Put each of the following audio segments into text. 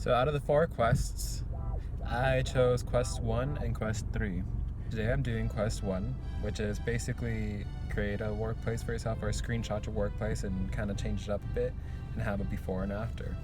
So out of the 4 quests, I chose quest 1 and quest 3. Today I'm doing quest 1, which is basically create a workplace for yourself or screenshot your workplace and kind of change it up a bit and have a before and after.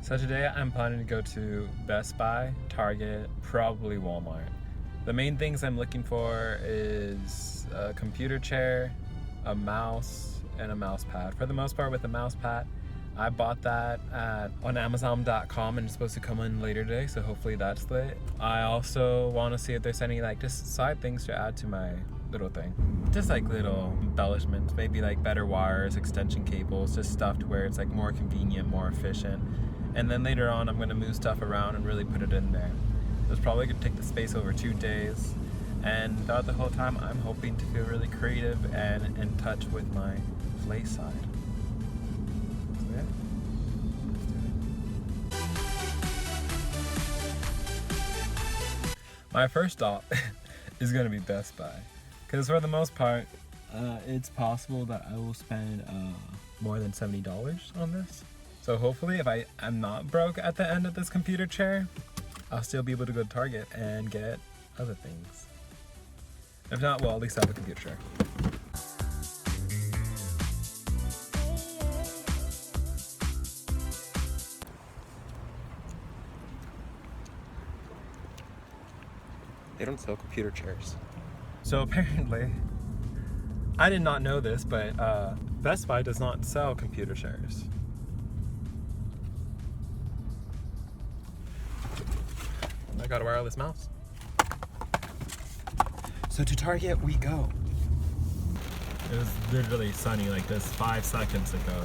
So today I'm planning to go to Best Buy, Target, probably Walmart. The main things I'm looking for is a computer chair, a mouse, and a mouse pad. For the most part with the mouse pad, I bought that on Amazon.com and it's supposed to come in later today, so hopefully that's lit. I also want to see if there's any just side things to add to my little thing. Just little embellishments, maybe better wires, extension cables, just stuff to where it's more convenient, more efficient. And then later on I'm going to move stuff around and really put it in there. It's probably going to take the space over 2 days. And throughout the whole time I'm hoping to feel really creative and in touch with my play side. My first stop is going to be Best Buy, because for the most part, it's possible that I will spend more than $70 on this. So hopefully if I'm not broke at the end of this computer chair, I'll still be able to go to Target and get other things. If not, well, at least I have a computer chair. They don't sell computer chairs. So apparently, I did not know this, but Best Buy does not sell computer chairs. I got a wireless mouse. So to Target we go. It was literally sunny like this 5 seconds ago.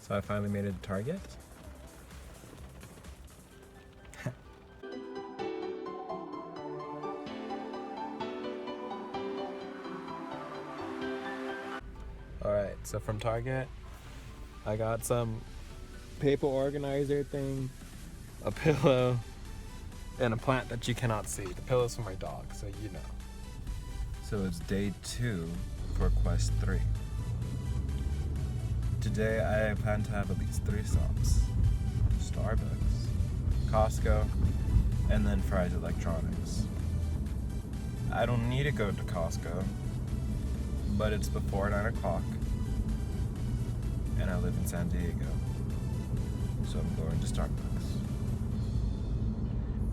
So I finally made it to Target. Alright, so from Target, I got some paper organizer thing, a pillow, and a plant that you cannot see. The pillow's for my dog, so you know. So it's day 2 for quest 3. Today I plan to have at least 3 stops. Starbucks, Costco, and then Fry's Electronics. I don't need to go to Costco, but it's before 9 o'clock, and I live in San Diego, so I'm going to Starbucks.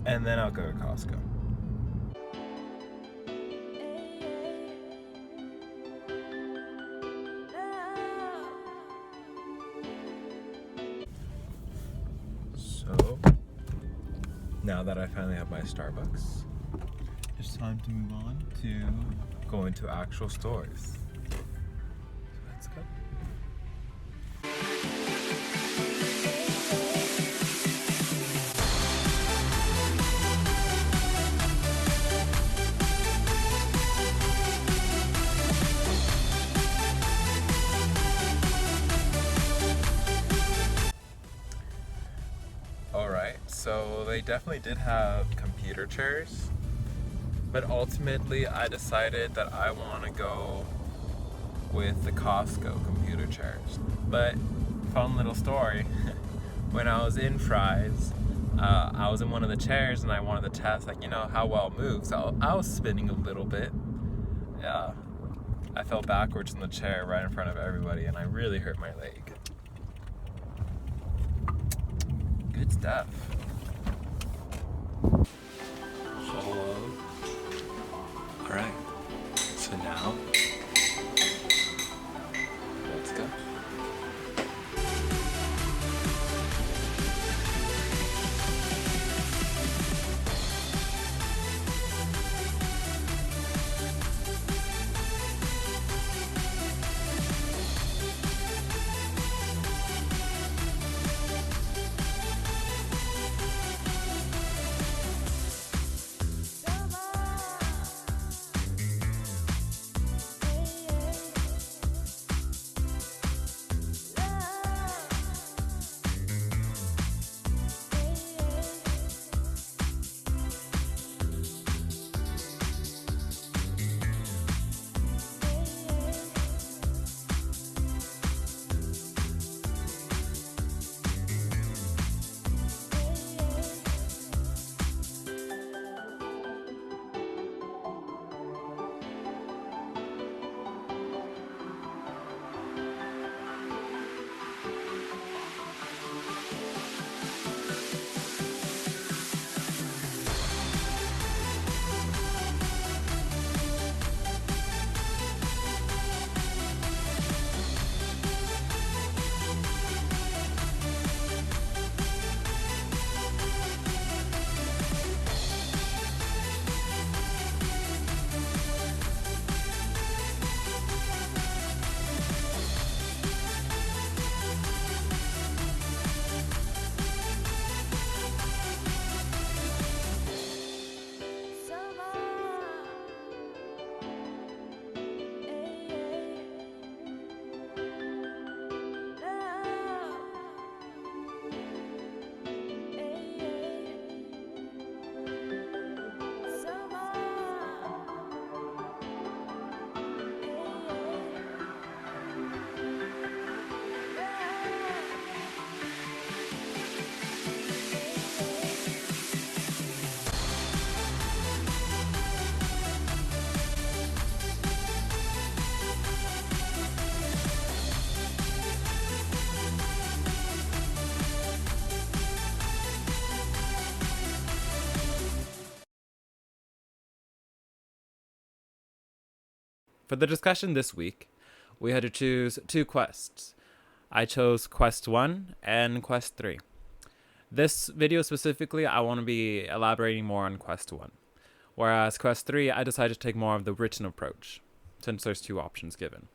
And then I'll go to Costco. So, now that I finally have my Starbucks, it's time to move on to going to actual stores. So let's go. Alright, so they definitely did have computer chairs. But ultimately, I decided that I want to go with the Costco computer chairs. But, fun little story, when I was in Fry's, I was in one of the chairs and I wanted to test, how well it moves. So I was spinning a little bit. I fell backwards in the chair right in front of everybody and I really hurt my leg. Good stuff. Alright, so now, let's go. For the discussion this week, we had to choose two quests. I chose quest 1 and quest 3. This video specifically, I want to be elaborating more on quest 1. Whereas quest 3, I decided to take more of the written approach, since there's two options given.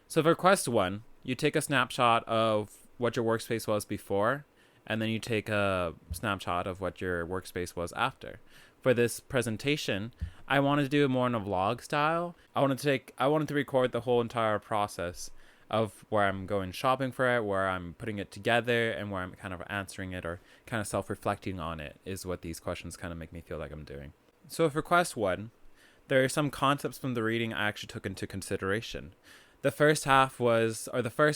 So for quest 1, you take a snapshot of what your workspace was before, and then you take a snapshot of what your workspace was after. For this presentation, I wanted to do it more in a vlog style. I wanted to record the whole entire process of where I'm going shopping for it, where I'm putting it together, and where I'm kind of answering it or kind of self-reflecting on it is what these questions kind of make me feel like I'm doing. So for quest 1, there are some concepts from the reading I actually took into consideration. The first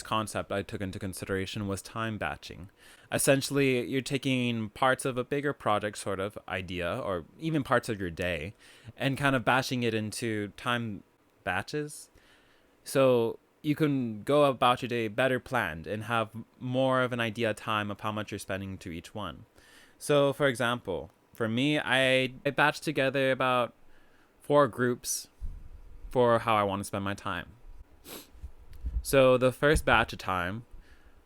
concept I took into consideration was time batching. Essentially, you're taking parts of a bigger project sort of idea, or even parts of your day, and kind of batching it into time batches. So you can go about your day better planned and have more of an idea time of how much you're spending to each one. So for example, for me, I batched together about 4 groups for how I want to spend my time. So the first batch of time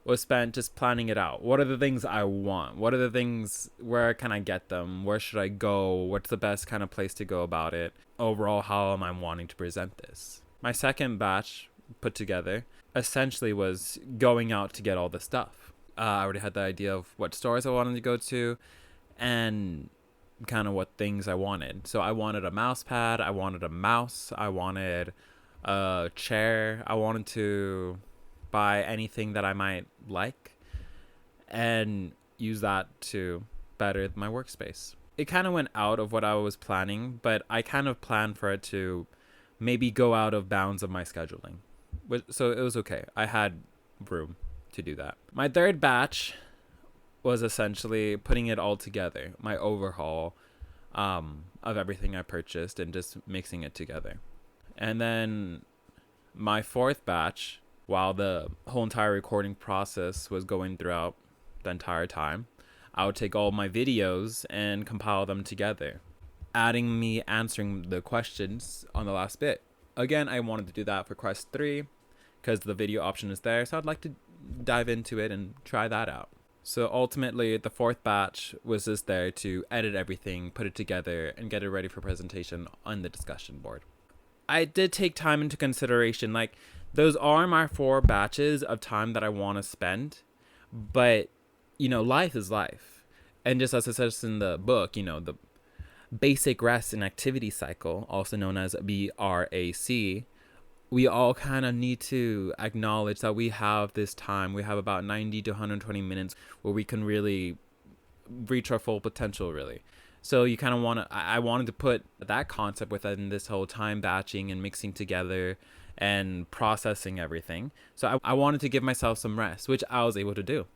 was spent just planning it out. What are the things I want? What are the things, where can I get them? Where should I go? What's the best kind of place to go about it? Overall, how am I wanting to present this? My second batch put together essentially was going out to get all the stuff. I already had the idea of what stores I wanted to go to and kind of what things I wanted. So I wanted a mouse pad, I wanted a mouse, I wanted a chair, I wanted to buy anything that I might like and use that to better my workspace. It kind of went out of what I was planning, but I kind of planned for it to maybe go out of bounds of my scheduling. So it was okay. I had room to do that. My third batch was essentially putting it all together, my overhaul of everything I purchased and just mixing it together. And then my fourth batch, while the whole entire recording process was going throughout the entire time, I would take all my videos and compile them together, adding me answering the questions on the last bit. Again, I wanted to do that for quest 3 because the video option is there, so I'd like to dive into it and try that out. So ultimately, the fourth batch was just there to edit everything, put it together, and get it ready for presentation on the discussion board. I did take time into consideration. Like, those are my 4 batches of time that I want to spend, but, life is life. And just as it says in the book, the basic rest and activity cycle, also known as BRAC, we all kind of need to acknowledge that we have this time. We have about 90 to 120 minutes where we can really reach our full potential, really. So you kind of I wanted to put that concept within this whole time batching and mixing together and processing everything. So I wanted to give myself some rest, which I was able to do.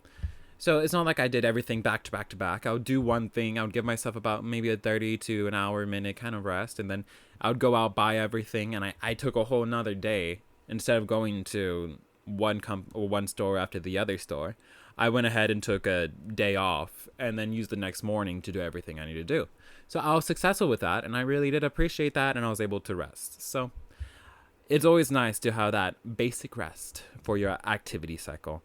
So it's not like I did everything back to back to back. I would do one thing. I would give myself about maybe a 30 to an hour, minute kind of rest. And then I would go out, buy everything. And I took a whole nother day. Instead of going to one store after the other store, I went ahead and took a day off and then used the next morning to do everything I needed to do. So I was successful with that. And I really did appreciate that. And I was able to rest. So it's always nice to have that basic rest for your activity cycle.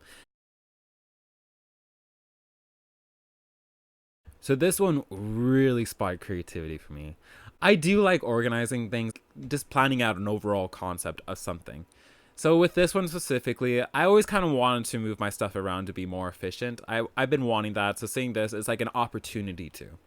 So this one really sparked creativity for me. I do like organizing things, just planning out an overall concept of something. So with this one specifically, I always kind of wanted to move my stuff around to be more efficient. I've been wanting that, so seeing this is like an opportunity to.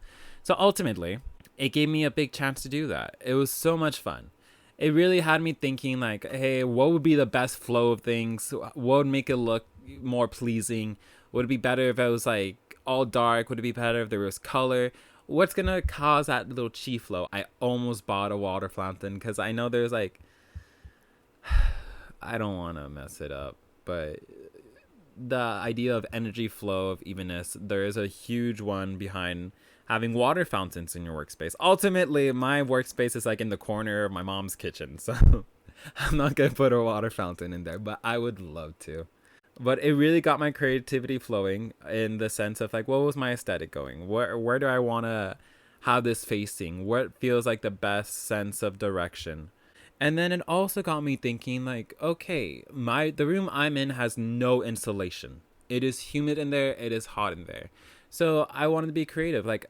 So ultimately, it gave me a big chance to do that. It was so much fun. It really had me thinking like, hey, what would be the best flow of things? What would make it look more pleasing? Would it be better if it was like all dark? Would it be better if there was color? What's gonna cause that little chi flow? I almost bought a water fountain because I know there's like, I don't want to mess it up, but the idea of energy flow, of evenness, there is a huge one behind having water fountains in your workspace. Ultimately, my workspace is like in the corner of my mom's kitchen, so I'm not gonna put a water fountain in there, but I would love to. But it really got my creativity flowing in the sense of like, what was my aesthetic going? Where do I want to have this facing? What feels like the best sense of direction? And then it also got me thinking, like, okay, the room I'm in has no insulation. It is humid in there, it is hot in there. So I wanted to be creative. Like,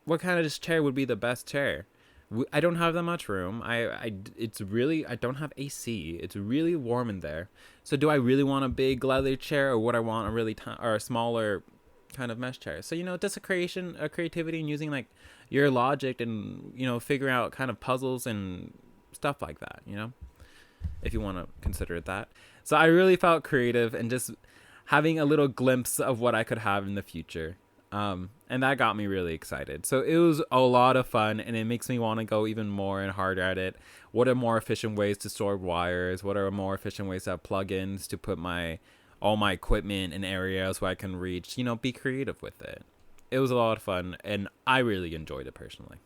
what kind of chair would be the best chair? I don't have that much room. I don't have AC. It's really warm in there. So do I really want a big leather chair, or would I want a or a smaller kind of mesh chair? So just a creativity, and using like your logic, and figuring out kind of puzzles and stuff like that. If you want to consider it that. So I really felt creative and just having a little glimpse of what I could have in the future. And that got me really excited. So it was a lot of fun, and it makes me want to go even more and harder at it. What are more efficient ways to store wires? What are more efficient ways to have plugins to put all my equipment in areas where I can reach? Be creative with it. It was a lot of fun, and I really enjoyed it personally.